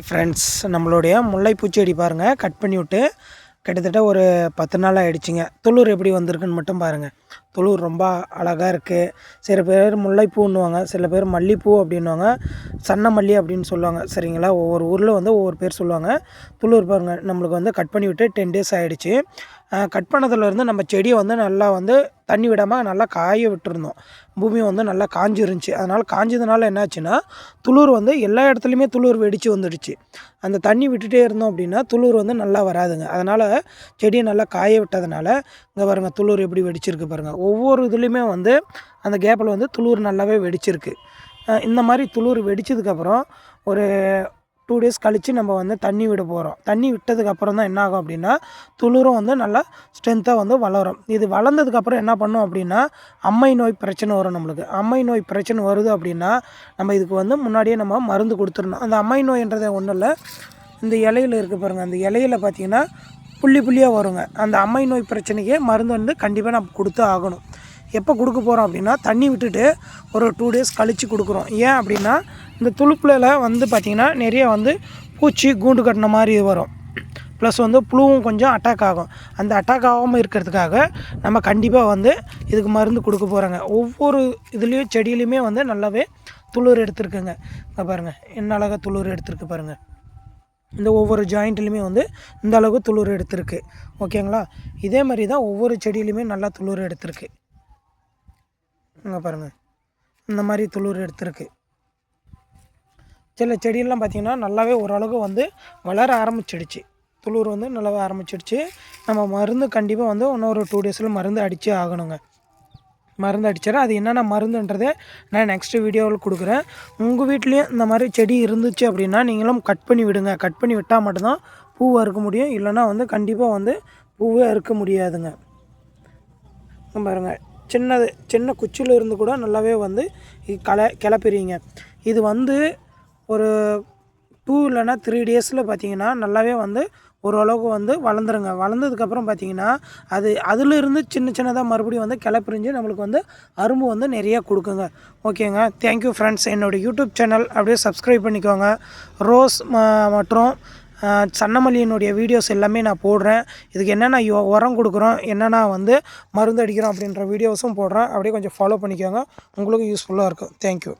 Friends, நம்மளுடைய முல்லைப்பூ செடி பாருங்கள், கட் பண்ணி விட்டு கிட்டத்தட்ட ஒரு 10 நாள் ஆகிடுச்சிங்க. துளிர் எப்படி வந்திருக்குன்னு மட்டும் பாருங்கள். துளிர் ரொம்ப அழகாக இருக்குது. சில பேர் முல்லைப்பூன்னுவாங்க, சில பேர் மல்லிப்பூ அப்படின்வாங்க, சன்ன மல்லி அப்படின்னு சொல்லுவாங்க. சரிங்களா, ஒவ்வொரு ஊரில் வந்து ஒவ்வொரு பேர் சொல்லுவாங்க. துளிர் பாருங்கள், நம்மளுக்கு வந்து கட் பண்ணி விட்டு 10 டேஸ் ஆகிடுச்சு. கட் பண்ணதுலேருந்து நம்ம செடியை வந்து நல்லா வந்து தண்ணி விடாமல் நல்லா காய விட்டுருந்தோம். பூமி வந்து நல்லா காஞ்சிருந்துச்சி. அதனால் காஞ்சதுனால என்னாச்சுன்னா, துளிர் வந்து எல்லா இடத்துலையுமே துளிர் வெடித்து வந்துடுச்சு. அந்த தண்ணி விட்டுட்டே இருந்தோம் அப்படின்னா துளிர் வந்து நல்லா வராதுங்க. அதனால் செடியை நல்லா காய விட்டதுனால இங்கே பாருங்கள், துளிர் எப்படி வெடிச்சிருக்கு பாருங்கள். ஒவ்வொரு இதுலேயுமே வந்து அந்த கேப்பில் வந்து துளிர் நல்லாவே வெடிச்சிருக்கு. இந்த மாதிரி துளிர் வெடித்ததுக்கப்புறம் ஒரு 2 டேஸ் கழித்து நம்ம வந்து தண்ணி விட போகிறோம். தண்ணி விட்டதுக்கப்புறம் தான் என்ன ஆகும் அப்படின்னா, துளிரும் வந்து நல்லா ஸ்ட்ரென்த்தாக வந்து வளரும். இது வளர்ந்ததுக்கப்புறம் என்ன பண்ணும் அப்படின்னா, அம்மை நோய் பிரச்சனை வரும் நம்மளுக்கு. அம்மை நோய் பிரச்சனை வருது அப்படின்னா, நம்ம இதுக்கு வந்து முன்னாடியே நம்ம மருந்து கொடுத்துடணும். அந்த அம்மை நோய்ன்றது ஒன்றும் இல்லை, இந்த இலையில் இருக்குது பாருங்கள், அந்த இலையில் பார்த்திங்கன்னா புள்ளி புள்ளியாக வருங்க. அந்த அம்மை நோய் பிரச்சனைக்கு மருந்து வந்து கண்டிப்பாக நம்ம கொடுத்து ஆகணும். எப்போ கொடுக்க போகிறோம் அப்படின்னா, தண்ணி விட்டுட்டு ஒரு 2 டேஸ் கழித்து கொடுக்குறோம். ஏன் அப்படின்னா, இந்த துளுப்பில் வந்து பார்த்திங்கன்னா நிறைய வந்து பூச்சி கூண்டு கட்டின மாதிரி வரும். ப்ளஸ் வந்து புழுவும் கொஞ்சம் அட்டாக் ஆகும். அந்த அட்டாக் ஆகாமல் இருக்கிறதுக்காக நம்ம கண்டிப்பாக வந்து இதுக்கு மருந்து கொடுக்க போகிறோங்க. ஒவ்வொரு இதுலேயும் செடியிலையுமே வந்து நல்லாவே துளிர் எடுத்துருக்குங்க. இங்கே பாருங்கள், என்ன அழகாக துளிர் எடுத்துருக்கு பாருங்கள். இந்த ஒவ்வொரு ஜாயிண்ட்லையுமே வந்து இந்த அளவுக்கு துளிர் எடுத்துருக்கு. ஓகேங்களா, இதே மாதிரி தான் ஒவ்வொரு செடியிலையுமே நல்லா துளிர் எடுத்துருக்கு. இங்கே பாருங்கள், இந்த மாதிரி துளிர் எடுத்துருக்கு. சில செடியெல்லாம் பார்த்திங்கன்னா நல்லாவே ஓரளவுக்கு வந்து வளர ஆரம்பிச்சிடுச்சு. துளிர் வந்து நல்லாவே ஆரம்பிச்சிடுச்சு. நம்ம மருந்து கண்டிப்பாக வந்து இன்னொரு 2 டேஸில் மருந்து அடித்தே ஆகணுங்க. மருந்து அடிச்சிடறேன். அது என்னென்ன மருந்துன்றதை நான் நெக்ஸ்ட்டு வீடியோவில் கொடுக்குறேன். உங்கள் வீட்லேயும் இந்த மாதிரி செடி இருந்துச்சு அப்படின்னா நீங்களும் கட் பண்ணி விடுங்க. கட் பண்ணி விட்டால் மட்டும்தான் பூவை அறுக்க முடியும். இல்லைனா வந்து கண்டிப்பாக வந்து பூவே அறுக்க முடியாதுங்க. பாருங்கள், சின்ன குச்சியில் இருந்து கூட நல்லாவே வந்து கிளப்பிடுவீங்க. இது வந்து ஒரு 2 இல்லைனா 3 டேஸில் பார்த்திங்கன்னா நல்லாவே வந்து ஓரளவுக்கு வந்து வளர்ந்துருங்க. வளர்ந்ததுக்கப்புறம் பார்த்திங்கன்னா அதிலிருந்து சின்னதாக மறுபடியும் வந்து கிளப்பிரிஞ்சு நம்மளுக்கு வந்து அரும்பு வந்து நிறையா கொடுக்குங்க. ஓகேங்க, தேங்க்யூ ஃப்ரெண்ட்ஸ். என்னோடய யூடியூப் சேனல் அப்படியே சப்ஸ்கிரைப் பண்ணிக்கோங்க. ரோஸ் மற்றும் சன்னமல்லியினுடைய வீடியோஸ் எல்லாமே நான் போடுறேன். இதுக்கு என்னென்ன உரம் கொடுக்குறோம், என்னென்ன வந்து மருந்து அடிக்கிறோம் அப்படின்ற வீடியோஸும் போடுறேன். அப்படியே கொஞ்சம் ஃபாலோ பண்ணிக்கோங்க, உங்களுக்கு யூஸ்ஃபுல்லாக இருக்கும். தேங்க்யூ.